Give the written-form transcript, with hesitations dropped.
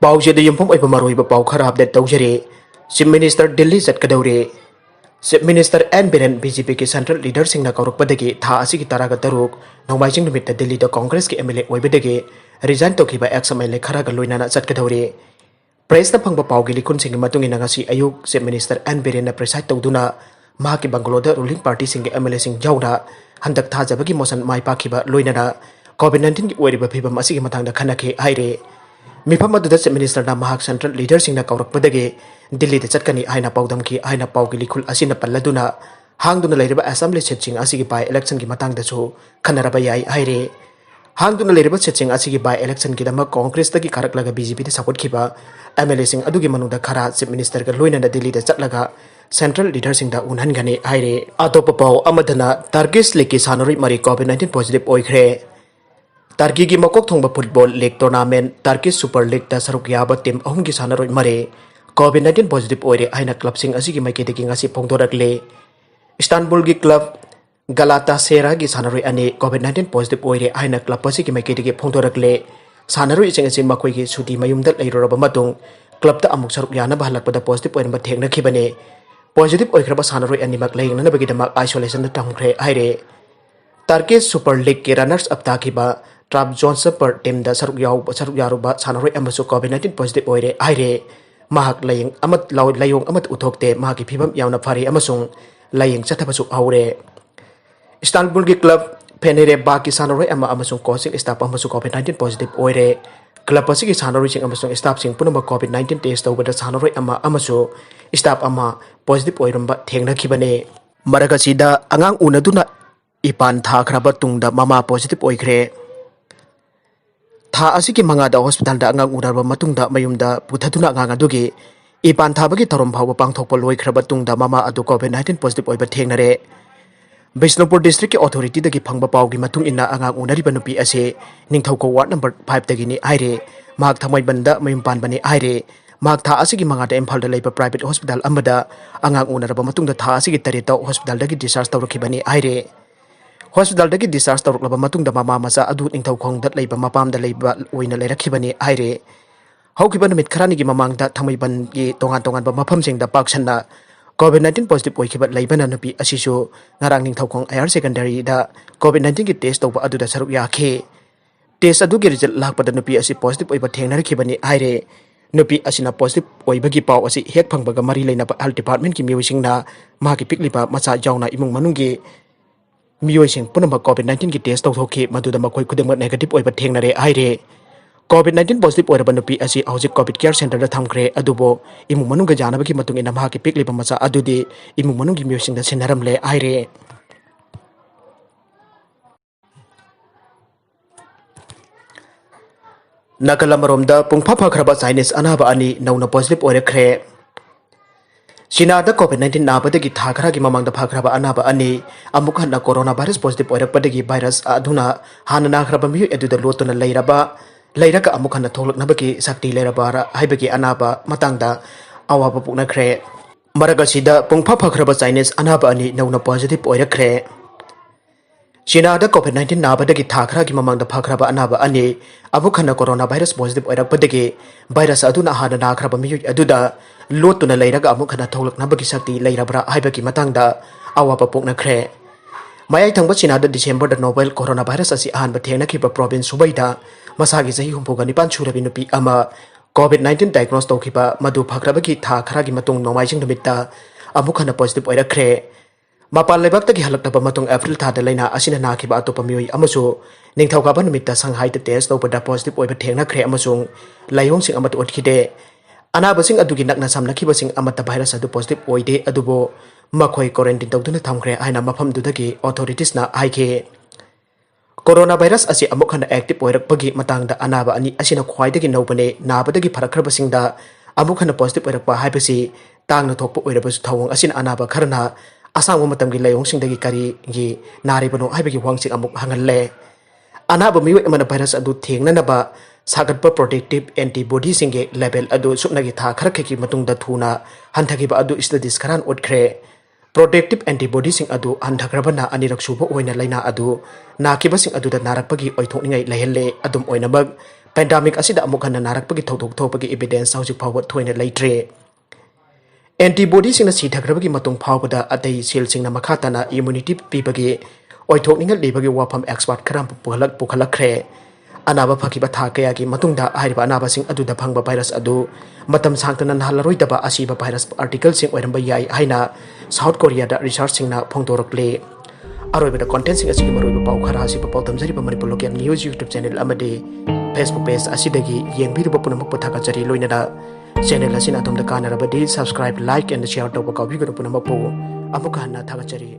Pausing yumphom oiba maroiba pau khara update tawjare. Chief Minister Delhi Chatkadouri. Chief Minister N Biren BJP के Central Leader सिंगना कौरकपदगी था असि की तरागा तरुक नौमाइजिंग निमित्त Delhi the Congress के MLA ओइबदगी Resign Toukhiba Ex-MLA kharaga Loinana Chatkadouri. Press na phangba pau gi likun sing matung ina ngasi ayuk Chief Minister N Biren na preside tawduna mahaki Bangalore ruling party sing MLA sing jawda handak thajabagi motion mai pakhiba Loinana COVID-19 की ओरिबा फिबम असि की मतंगदा खनखे हाइरे मिफम अदुदा chief minister ना महाक central leader सिंगना कौरकपदगे Delhi the चटकनी आइना पाउदम की आइना पाउगी लिखुल असिना पल्लदुना हांगदुना लेरिबा assembly सेटचिंग असि की बाय इलेक्शन की मतंगदसु खनरबा याई हाइरे हांगदुना लेरिबा सेटचिंग असि की बाय इलेक्शन की दमा कांग्रेस तकी खरकलगा बीजेपी द सपोर्ट खिबा एमएलए सिंग अदुगी मनुदा खरा चिफ मिनिस्टर का लोइना दिल्ली द चटलगा सेंट्रल लीडर सिंग दा उनहनगने हाइरे अतोप पाउ अमदना टारगेट्स लेके सानरोई मरी कोविड-19 पॉजिटिव ओइखरे तार्की की मकोक थोंबा फुटबॉल लीग टूर्नामेंट तार्की सुपर लीग दा सरुक याबा टीम अहुम की सानरोई मरे कोविड-19 पॉजिटिव ओइरे आइना क्लब सिंग असि की माइके देकी ngasi फोंदोरकले इस्तानबुल की क्लब गलातासेरा की सानरोई अने कोविड-19 पॉजिटिव ओइरे आइना क्लब असि की माइके देकी फोंदोरकले सानरोई सिंग असि मखोई की सुटी मयुमदा लेरोरबा मतुंग क्लब दा अमुक सरुक याना बहलकपदा पॉजिटिव ओइरबा थेंगनखिबने पॉजिटिव ओइखरबा सानरोई अनिमक लेंगनबगीदमक आइसोलेशन दा थंखरे हाइरे तार्की सुपर लीग के रनर्स अप ताकिबा ट्राप जोन्स पर टीम दा सरुक यारुबा सानरोई अमसु कोविड-19 positive ओइरे हाइरे mahak laying amat layong amat uthokte mahaki phibam yauna phari amasung laying chathabasu aure Istanbul ki club Fenere ba ki Sannaroi ama amasung coaching staff amasu COVID-19 positive oire club asigi Sannaroi sing amasung staff sing punama COVID-19 test tawbada Sannaroi ama amasu staff ama positive oiramba thengna khibane maraga sida Angang Unaduna Eepan Thakhraba Tungda mama positive oikhre था असि की मंगादा hospital दा अंगांग उनारबा मतुंगदा मयुमदा पुथादुना अंगांग अदुगी ईपान थाबगी थरम भाव पांगथोकप लोइख्रबा तुंगदा मामा अदु कोविड-19 positive ओइबा थेंगनरे Bishnupur district की authority दगी फंगबा Pawgi मतुंग इन्ना अंगांग उनारिबा नुपी असे निंगथौको ward number 5 दगिनी आइरे माग थमैबंदा मयुम पानबने आइरे माग था असि की मंगादा इम्फाल दा लेबा प्राइवेट हॉस्पिटल अमदा अंगांग उनारबा मतुंगदा था असि की तरेता हॉस्पिटल दगी डिस्चार्ज तौरखिबने आइरे हॉस्पिटल दगी डिस्चार्ज तौरक्लबा मतुंगदा मामा मसा अदु निंगथौ खोंगदा लेबा मपाम दा लेबा ओइना लेरखिबने आइरे हौखिबा नुमित खरानी की ममांगदा थमैबन की तोंगान तोंगान बा मफम सिंगदा पाक्सना कोविड-19 positive ओइखिबा लेबना नुपी असिसु ngarang Ningthou खोंग higher secondary दा कोविड-19 की टेस्ट तौबा अदुदा सरुक याखे टेस्ट अदु की रिजल्ट लाखपदा नुपी असि पॉजिटिव ओइबा थेंगनरखिबने आइरे नुपी असिना पॉजिटिव ओइबगी पाव असि हेक फंगबगा मरी लेना हेल्थ डिपार्टमेंट की मियोसिंगना माकी पिकलिबा मचा जावना इमुंग मनुंगी मियोसिंग पुनम कोविड-19 की टेस्ट तौथोखि मदुदा मखोय खुदम नेगेटिव ओइबा थेंगनरे आइरे कोविड-19 पॉजिटिव ओइरबा नुपी असि हौजिक कोविड केयर सेंटर दा थमख्रे अदुबो इमुंग मनुंग जानबगी मतुंग इना माकी पिकलिबा मचा अदुदी इमुंग मनुंगी मियोसिंग दा सिनरमले आइरे नकलमरोमदा पुंफा फखरबा चाइनीज अनाबा अनि नौना positive ओइरखरे China COVID-19 nabadagi Thakhra ki mamangda Fakhraba Anaba ani amuk hanna coronavirus positive oirakpadagi virus aduna hana nakhraba miyu eduda lotuna leiraka amuk hanna tholaknabagi sakti leiraba haibagi Anaba matangda awaba puknakhre maraga sida Pungfa Fakhraba Chinese Anaba ani Nouna positive oirakkhre China COVID-19 nabadagi Thakhra ki mamangda Fakhraba Anaba ani amuk hanna coronavirus positive oirakpadagi virus aduna hana nakhraba miyu eduda lotuna leiraga amuk hana tholaknabagi sakti leirabra haibagi matangda awaba puknakhre mayai thangba China da December da novel coronavirus asi ahanba thengnakiba province subaida masagi sahi humpuga nipan churabi nupi ama COVID-19 diagnose tawkhiba madu Fakhrabagi Thakhra gi matung nomaijing numitta amuk hana positive oirakkhre mapal lebak gi halaknaba matung April tha da leina asina nakhiba atopa miyoi amasu ningthauka numitta Shanghai da test tawbada positive oiba thengnakhre amasung layong sing amat otkhide Anabasing adugi nakna samnakibasing amata virus adu positive oide adubo makhoi quarantine tawduna thamkhre aina mafam dudagi authorities na aike coronavirus asi amuk hana active oirakpagi matangda anaba ani asina khwaidagi nobane nabadagi pharakrabasing da amuk hana positive oirakpa haibasi tangna thokpa oirabasu thawang asina anaba kharna asangwa matamgi layong singdagi kari gi naribano haibagi wangsing amuk hangalle anaba miwe amana virus adu thengnanaba sagatpa protective antibody singe level adu supnagi tha kharkheki matungda thuna hanthagi ba adu studies kharan oikhre protective antibody sing adu handhagrabana anirak suba oina laina adu nakiba sing adu da narakpagi oithokningai lehelle adum oinabag pandemic asida amuk hanna narakpagi thokthok thopagi evidence haujuk phawba thoina leitre antibody singna si thakrabagi matung phawbada atei cell singna makhatana immunity pibagi oithokninga libagi wafam expert kharam pukhalakkhre anaba phakiba tha kaya gi matungda haiba anaba sing aduda phangba virus adu matam sangtana nahalaroi daba asiba virus article sing oiramba yai haina South Korea da research singna phongdorokle aroibada content sing asigi maroiba pau khara asiba pau tamjariba Manipur Local News YouTube channel amade Facebook page asidagi yengbiruba punamak pathaka jari loinana channel asina atomda kanarabadi subscribe like and share tawba kaubiguru punamak po amuka hanna thagachari